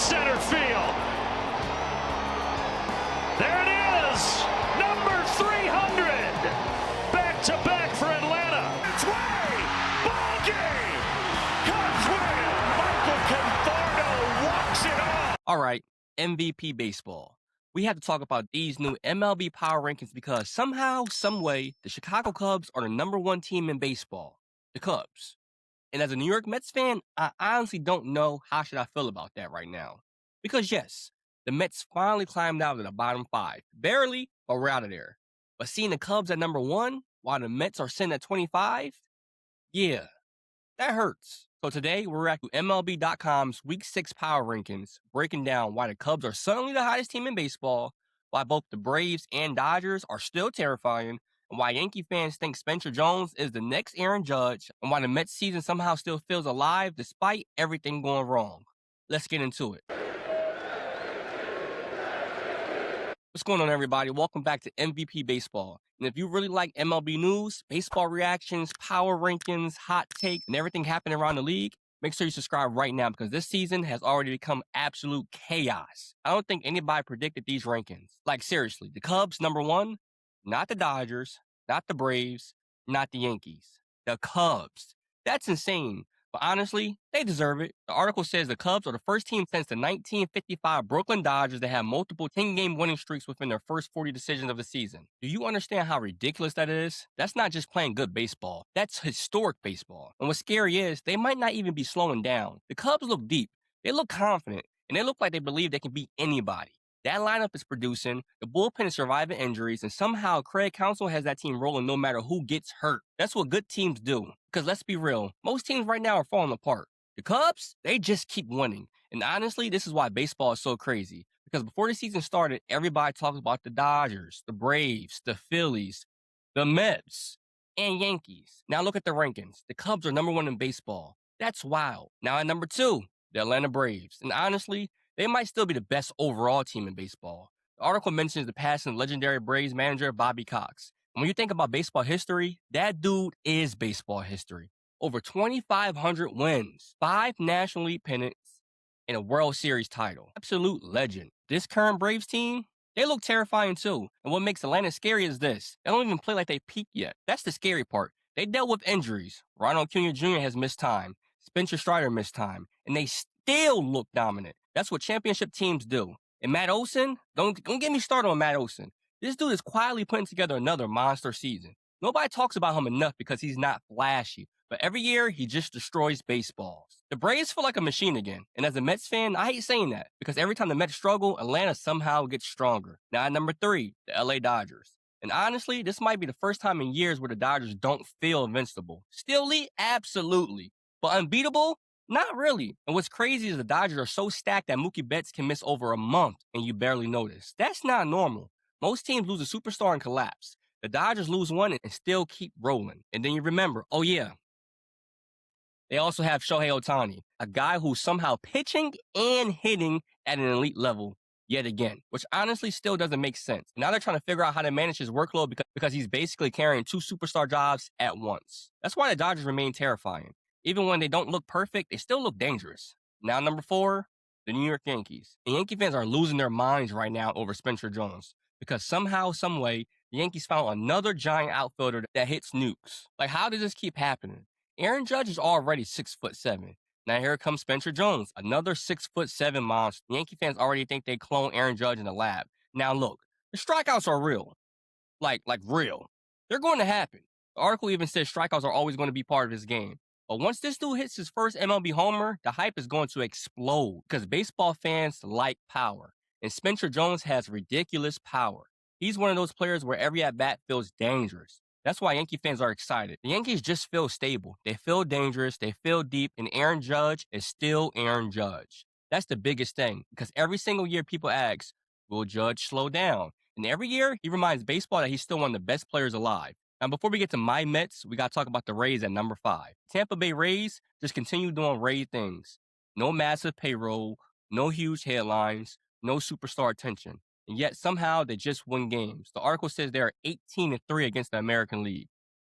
center field. There it is, number 300. Back-to-back for Atlanta. It's way, ball game. Cubs win. Michael Conforto walks it off. All right, MVP baseball. We have to talk about these new MLB Power Rankings because somehow, someway, the Chicago Cubs are the #1 team in baseball. The Cubs. And as a New York Mets fan, I honestly don't know how should I feel about that right now. Because yes, the Mets finally climbed out of the bottom 5. Barely, but we're out of there. But seeing the Cubs at #1 while the Mets are sitting at 25, yeah, that hurts. So today, we're at MLB.com's Week 6 Power Rankings, breaking down why the Cubs are suddenly the hottest team in baseball, why both the Braves and Dodgers are still terrifying, and why Yankee fans think Spencer Jones is the next Aaron Judge, and why the Mets season somehow still feels alive despite everything going wrong. Let's get into it. What's going on, everybody? Welcome back to MVP Baseball. And if you really like MLB news, baseball reactions, power rankings, hot take, and everything happening around the league, make sure you subscribe right now because this season has already become absolute chaos. I don't think anybody predicted these rankings. Like, seriously, the Cubs, #1, not the Dodgers, not the Braves, not the Yankees. The Cubs. That's insane. But honestly, they deserve it. The article says the Cubs are the first team since the 1955 Brooklyn Dodgers that have multiple 10-game winning streaks within their first 40 decisions of the season. Do you understand how ridiculous that is? That's not just playing good baseball. That's historic baseball. And what's scary is they might not even be slowing down. The Cubs look deep. They look confident. And they look like they believe they can beat anybody. That lineup is producing, the bullpen is surviving injuries, and somehow Craig Counsell has that team rolling no matter who gets hurt. That's what good teams do. Because let's be real, most teams right now are falling apart. The Cubs, they just keep winning. And honestly, this is why baseball is so crazy. Because before the season started, everybody talked about the Dodgers, the Braves, the Phillies, the Mets, and Yankees. Now look at the rankings. The Cubs are #1 in baseball. That's wild. Now at #2, the Atlanta Braves. And honestly, they might still be the best overall team in baseball. The article mentions the passing of legendary Braves manager Bobby Cox. And when you think about baseball history, that dude is baseball history. Over 2,500 wins, 5 National League pennants, and a World Series title. Absolute legend. This current Braves team, they look terrifying too. And what makes Atlanta scary is this. They don't even play like they peaked yet. That's the scary part. They dealt with injuries. Ronald Acuna Jr. has missed time. Spencer Strider missed time. And they still look dominant. That's what championship teams do. And Matt Olson, don't get me started on Matt Olson. This dude is quietly putting together another monster season. Nobody talks about him enough because he's not flashy. But every year, he just destroys baseballs. The Braves feel like a machine again. And as a Mets fan, I hate saying that. Because every time the Mets struggle, Atlanta somehow gets stronger. Now at #3, the LA Dodgers. And honestly, this might be the first time in years where the Dodgers don't feel invincible. Still elite? Absolutely. But unbeatable? Not really. And what's crazy is the Dodgers are so stacked that Mookie Betts can miss over a month and you barely notice. That's not normal. Most teams lose a superstar and collapse. The Dodgers lose one and still keep rolling. And then you remember, oh yeah, they also have Shohei Ohtani, a guy who's somehow pitching and hitting at an elite level yet again, which honestly still doesn't make sense. Now they're trying to figure out how to manage his workload because he's basically carrying 2 superstar jobs at once. That's why the Dodgers remain terrifying. Even when they don't look perfect, they still look dangerous. Now, #4, the New York Yankees. The Yankee fans are losing their minds right now over Spencer Jones because somehow, someway, the Yankees found another giant outfielder that hits nukes. Like, how does this keep happening? Aaron Judge is already 6'7". Now here comes Spencer Jones, another 6'7" monster. The Yankee fans already think they cloned Aaron Judge in the lab. Now look, the strikeouts are real. Like real. They're going to happen. The article even says strikeouts are always going to be part of his game. But once this dude hits his first MLB homer, the hype is going to explode because baseball fans like power. And Spencer Jones has ridiculous power. He's one of those players where every at-bat feels dangerous. That's why Yankee fans are excited. The Yankees just feel stable. They feel dangerous. They feel deep. And Aaron Judge is still Aaron Judge. That's the biggest thing because every single year people ask, will Judge slow down? And every year he reminds baseball that he's still one of the best players alive. Now, before we get to my Mets, we got to talk about the Rays at #5. Tampa Bay Rays just continue doing Ray things. No massive payroll, no huge headlines, no superstar attention. And yet somehow they just win games. The article says they are 18-3 against the American League.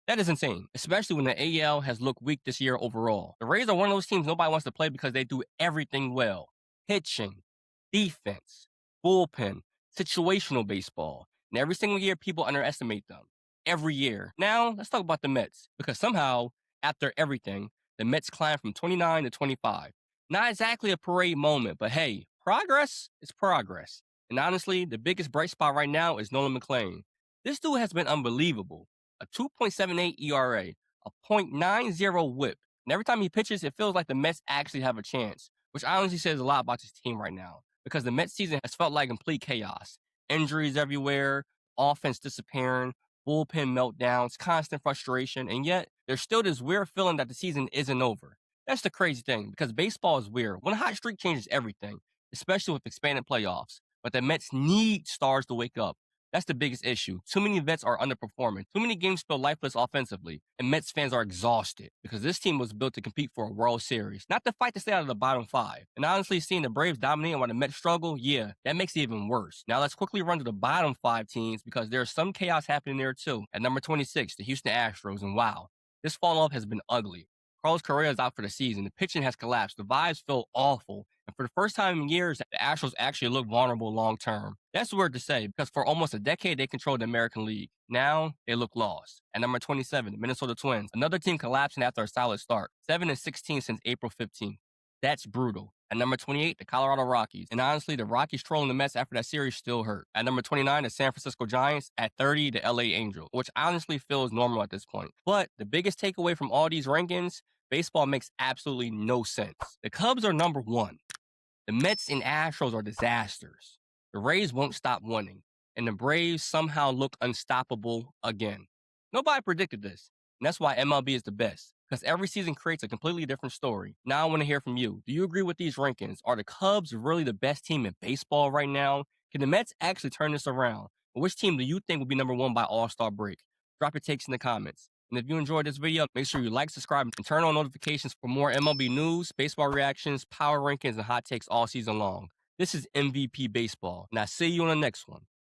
That is insane, especially when the AL has looked weak this year overall. The Rays are one of those teams nobody wants to play because they do everything well. pitching, defense, bullpen, situational baseball. And every single year, people underestimate them. Every year. Now, let's talk about the Mets. Because somehow, after everything, the Mets climbed from 29 to 25. Not exactly a parade moment, but hey, progress is progress. And honestly, the biggest bright spot right now is Nolan McClain. This dude has been unbelievable. A 2.78 ERA, a .90 whip. And every time he pitches, it feels like the Mets actually have a chance, which honestly says a lot about this team right now because the Mets season has felt like complete chaos. Injuries everywhere, offense disappearing, bullpen meltdowns, constant frustration, and yet there's still this weird feeling that the season isn't over. That's the crazy thing because baseball is weird. One hot streak changes everything, especially with expanded playoffs. But the Mets need stars to wake up. That's the biggest issue. Too many vets are underperforming. Too many games feel lifeless offensively. And Mets fans are exhausted because this team was built to compete for a World Series, not to fight to stay out of the bottom five. And honestly, seeing the Braves dominate while the Mets struggle, yeah, that makes it even worse. Now let's quickly run to the bottom five teams because there's some chaos happening there too. At number 26, the Houston Astros. And wow, this fall off has been ugly. Carlos Correa is out for the season. The pitching has collapsed. The vibes feel awful. And for the first time in years, the Astros actually look vulnerable long term. That's weird to say because for almost a decade, they controlled the American League. Now, they look lost. At number 27, the Minnesota Twins. Another team collapsing after a solid start. 7-16 since April 15th. That's brutal. At number 28, the Colorado Rockies. And honestly, the Rockies trolling the Mets after that series still hurt. At number 29, the San Francisco Giants. At 30, the LA Angels, which honestly feels normal at this point. But the biggest takeaway from all these rankings, baseball makes absolutely no sense. The Cubs are number 1. The Mets and Astros are disasters. The Rays won't stop winning. And the Braves somehow look unstoppable again. Nobody predicted this. And that's why MLB is the best. Because every season creates a completely different story. Now I want to hear from you. Do you agree with these rankings? Are the Cubs really the best team in baseball right now? Can the Mets actually turn this around? Or which team do you think will be number 1 by All-Star break? Drop your takes in the comments. And if you enjoyed this video, make sure you like, subscribe, and turn on notifications for more MLB news, baseball reactions, power rankings, and hot takes all season long. This is MVP Baseball, and I'll see you on the next one.